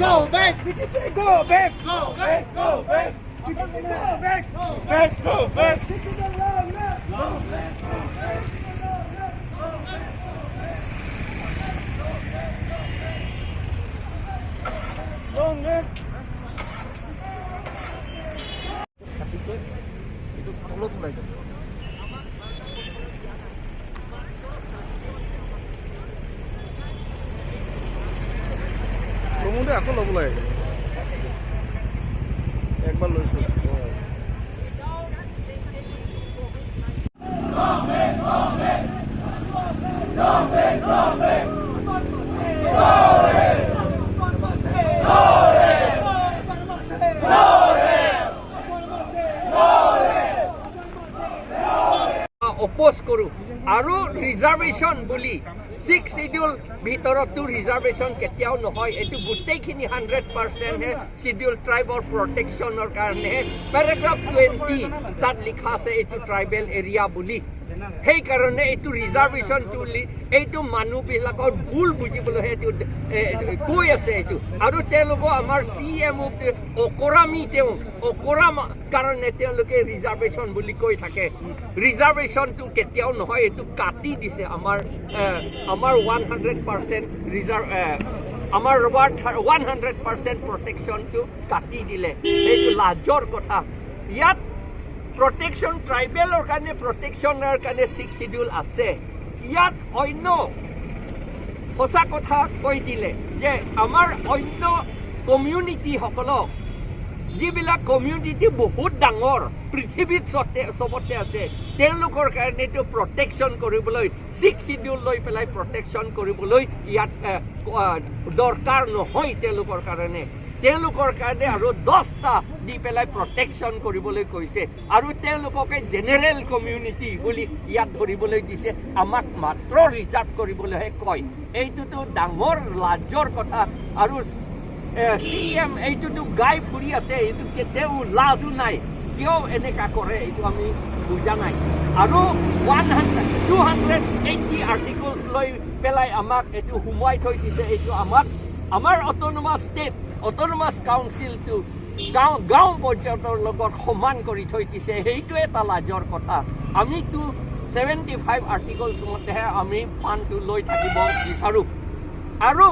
Go back! Go back! Go back! Go back! Go back! Go back! Go back! Go back! Long back! Itu tolong lagi. Kemudian aku lo mulai. Ekbar lo isu. Oppose kuru. Aru reservation buli. 6 schedule ভিতৰত তো reservation কেতিয়াও নহয় এটো গুটেইখিনি 100% হে schedule ট্ৰাইবৰ প্ৰটেকশ্যনৰ কাৰণে paragraph 20 তাত লিখা আছে এটো ট্ৰাইবেল এৰিয়া বুলি সেই কাৰণে এটো ৰিজাৰ্ভেশ্যন তুলি এইটো মানুহবিলাকৰ ভুল বুজিবলৈ এটো কৈ আছে এটো আৰু তেওঁলোক আমাৰ সিএম অকৰামি তেওঁ অকৰাম কাৰণে তেওঁলোকে ৰিজাৰ্ভেশ্যন বুলি কৈ থাকে ৰিজাৰ্ভেশ্যন তো কেতিয়াও নহয় এটো কাটি দিছে আমাৰ 100% ৰিজাৰ্ভ আমাৰ 100% প্ৰটেকশ্যন তো কাটি দিলে এইটো লাজৰ কথা ইয়াত protection tribal or kane protection or kane 6 schedule ase yat oino hosa kotha koi dile je amar oino community hokolo jibila community bahut dangor prithibit sobote ase telukor kane to protection koriboloi 6 schedule loi pelai protection koriboloi yat dorkar no hoi telukor karone তেওঁলোকৰ কাৰণে আৰু 10টা দি পেলাই protection কৰিবলৈ কৈছে আৰু তেওঁলোককে general community বুলি ইয়াত ধৰিবলৈ দিছে আমাক মাত্ৰ ৰিজাৰ্ভ কৰিবলৈ কয় এইটোতো ডাঙৰ লাজৰ কথা আৰু সিএম এইটোতো গাই ফুৰি আছে এইটো কেতিয়াও লাজো নাই কিয় এনেকা কৰে এইটো আমি বুজা নাই আৰু 280 আৰ্টিকলছ লৈ পেলাই আমাক এইটো হুমুৱাই থৈ দিছে এইটো আমাক আমাৰ autonomous state autonomous council to গাঁও পৰ্যায়ৰ লগত সমান কৰি থৈ দিছে সেইটো এটা লাজৰ কথা আমি তো 75 আৰ্টিকলছ মতেহে আমি ফান্ডটো লৈ থাকিব বিচাৰো আৰু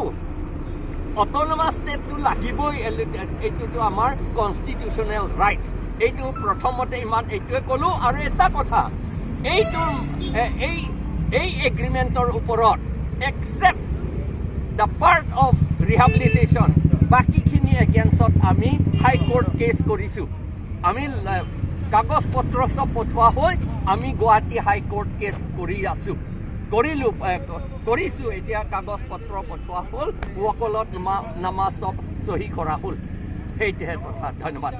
অটোনমাস ষ্টেটটো লাগিবই এইটো আমাৰ কনষ্টিটিউচনেল ৰাইট এইটো প্ৰথমতে ইমান এইটোৱে কলো আৰু এটা কথা এইটো এই এগ্ৰিমেন্টৰ ওপৰত except the part of rehabilitation বাকিখিনি এগেইনষ্টত আমি হাই কোৰ্ট কেছ কৰিছো আমি কাগজ পত্ৰ সব পঠোৱা হৈ আমি গুৱাহাটী হাই কোৰ্ট কেছ কৰি আছো কৰিছো এতিয়া কাগজ পত্ৰ পঠোৱা হ'ল ওকলত নামা সব সহি কৰা হ'ল সেইটোহে কথা ধন্যবাদ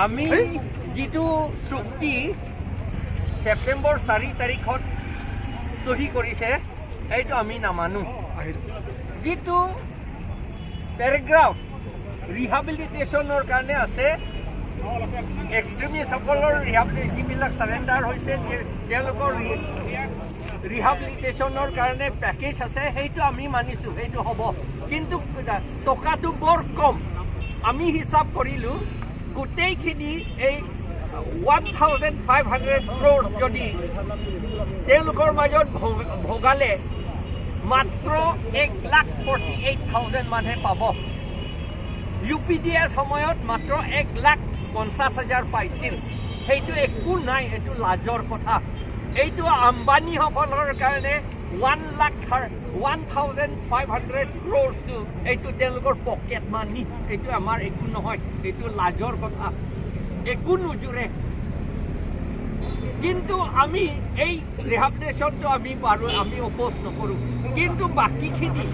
আমি যেটো চুক্তি সেপ্টেম্বৰ 4 তাৰিখত সহি কৰিছে এইটো আমি নামানো যেটো প্যাৰাগ্ৰাফ ৰিহাবিলিটেশনৰ কাৰণে আছে এক্সট্ৰিমিষ্ট সকলৰ ৰিহাবিলিটেশন বিলাক সাৰেন্ডাৰ হৈছে তেওঁলোকৰ ৰিহাবিলিটেশনৰ কাৰণে প্যাকেজ আছে সেইটো আমি মানিছো সেইটো হ'ব কিন্তু টকাটো বৰ কম আমি হিচাপ কৰিলোঁ গোটেইখিনি এই 1,500 crore যদি তেওঁলোকৰ মাজত ভগালে মাত্ৰ 1,48,000 মানুহে পাব UPDS সময়ত মাত্ৰ 1,50,000 পাইছিল সেইটো একো নাই এইটো লাজৰ কথা এইটো আম্বানীসকলৰ কাৰণে 1,500 crores এইটো তেওঁলোকৰ পকেট মানি এইটো আমাৰ একো নহয় এইটো লাজৰ কথা একো নোজোৰে কিন্তু আমি এই ৰিহেবিলিটেশ্যনটো আমি পাৰোঁ আমি অপ'জ নকৰোঁ কিন্তু বাকীখিনি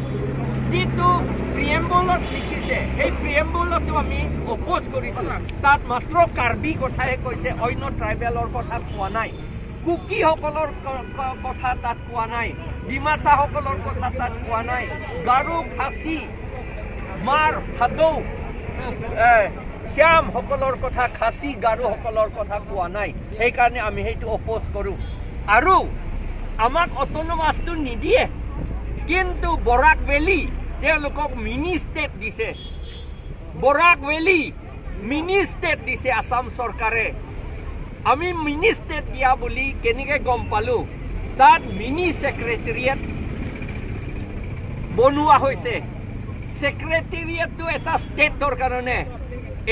যিটো প্ৰিএম্বলত লিখিছে সেই প্ৰিএম্বলতো আমি অপ'জ কৰিছোঁ তাত মাত্ৰ কাৰ্বি কথাহে কৈছে অন্য ট্ৰাইবেলৰ কথা কোৱা নাই কুকিসকলৰ কথা তাত কোৱা নাই ডিমাচাসকলৰ কথা তাত কোৱা নাই গাৰো খাচী মাৰ সাদৌ শ্যামসকলৰ কথা খাচী গাৰোসকলৰ কথা কোৱা নাই সেইকাৰণে আমি সেইটো অপ'জ কৰোঁ আৰু আমাক অট'নমাছটো নিদিয়ে কিন্তু বৰাক ভেলী তেওঁলোকক মিনি ষ্টেট দিছে বৰাক ভেলী মিনি ষ্টেট দিছে আসাম চৰকাৰে আমি মিনি ষ্টেট দিয়া বুলি কেনেকৈ গম পালোঁ তাত মিনি ছেক্ৰেটেৰিয়েট বনোৱা হৈছে ছেক্ৰেটেৰিয়েটটো এটা ষ্টেটৰ কাৰণে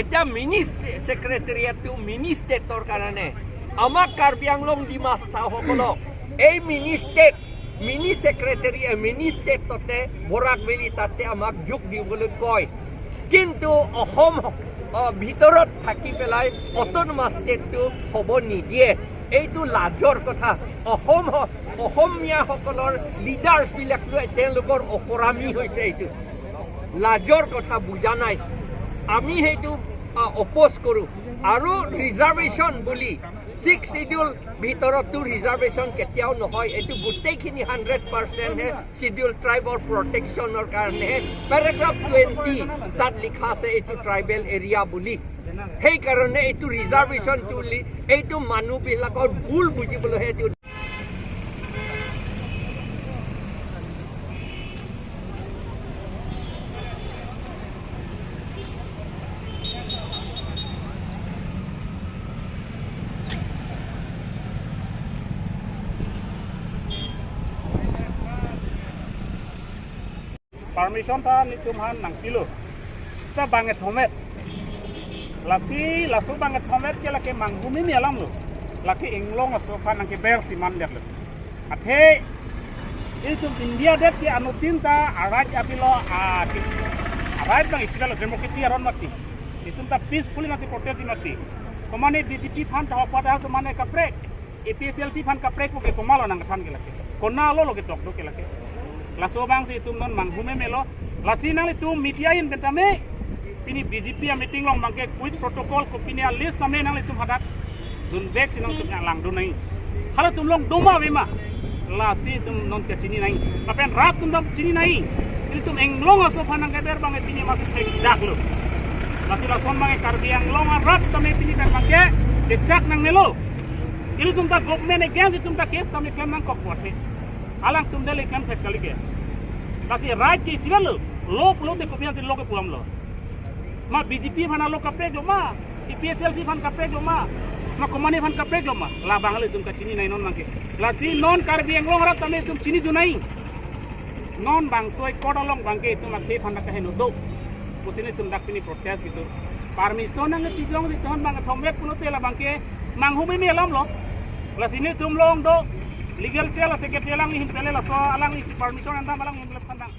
এটা মিনি ছেক্ৰেটেৰিয়েটটো মিনি ষ্টেটৰ কাৰণে আমাক কাৰ্বি আংলং ডিমাচাসকলক এই mini state mini secretariat mini ষ্টেটতে বৰাক ভেলী তাতে আমাক যোগ দিবলৈ কয় কিন্তু অসম ভিতৰত থাকি পেলাই অট'নমাছ ষ্টেটটো হ'ব নিদিয়ে এইটো লাজৰ কথা অসমীয়াসকলৰ লিডাৰ্ছবিলাকটো তেওঁলোকৰ অপৰামী হৈছে এইটো লাজৰ কথা বুজা নাই আমি সেইটো অপ'জ কৰোঁ আৰু ৰিজাৰ্ভেশ্যন বুলি 6 শিডিউল ভিতৰতো ৰিজাৰ্ভেশ্যন কেতিয়াও নহয় এইটো গোটেইখিনি 100%হে শিডিউল ট্ৰাইবৰ প্ৰটেকশ্যনৰ কাৰণেহে পেৰাগ্ৰাফ 20 তাত লিখা আছে এইটো ট্ৰাইবেল এৰিয়া বুলি সেইকাৰণে এইটো ৰিজাৰ্ভেশ্যনটো এইটো মানুহবিলাকৰ ভুল বুজিবলৈহে এইটো permission ta ni tumhan nang kilo sa banget homet lasu banget homet ke laki manggumi ni alam lo laki inglong aso kan nang ke ber siman lihat lo athe itu India det ki anutin ta araj apilo araj bang isilo democracy aron mati itu ta peacefully mati protest mati komane DCP fan ta pada to mane kaprek APHLC fan kaprek ko ke komalo nang than ke laki konna lo ke tok do ke laki laso bang si tum non manghume melo lasi nang tum media in betame pini BJP a meeting long mangke quit protocol ko pini a list name nang tum hadak dun bek sinang tum lang do nai hala tum long doma bema lasi tum non ke chini nai apen rat tum dam chini nai ini tum englong aso phanang ke ber bang pini mas tek dak lo lasi la son bang karbi englong rat tame pini kan mangke ke chak nang melo ini tum ta government against tum ta case tame claim nang ko kwate alang tum dele kan fet kali ke kasi raj ke sivel lok de kopian sin lok ke pulam lo ma BJP phana lok kapre jo ma APHLC phan kapre jo ma komani phan kapre jo ma la bangal tum ka chini nai non mangke la si non karbi englong rat tame tum chini jo nai non bang soi kodalong bangke tum akhe phan ka heno do kusini tum dak pini protest gitu permission nang tiglong di ton bang thomet puno te la bangke manghumi me alam lo la sini tum long do legal cell secretary lang ni pele la so alang ni permission anda malang ni pandang